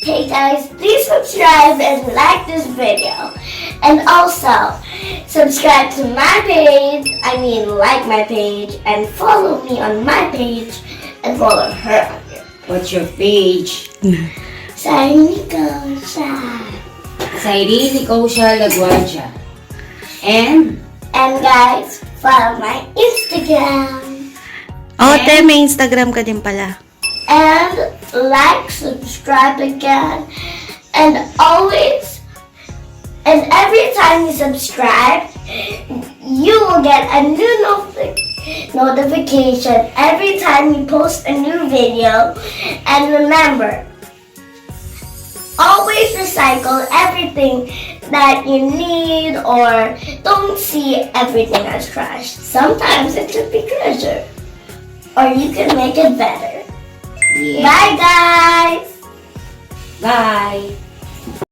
Hey guys, please subscribe and like this video. And also, subscribe to my page, like my page, and follow me on my page, and follow her on here. What's your page? Sairili Kosha Laguardia. And guys, follow my Instagram. Te, may Instagram ka din pala. And like, subscribe again. And always, and every time you subscribe, you will get a new notification every time you post a new video. And remember, always recycle everything that you need, or don't see everything as trash. Sometimes it could be treasure, or you can make it better. yeah. Bye guys!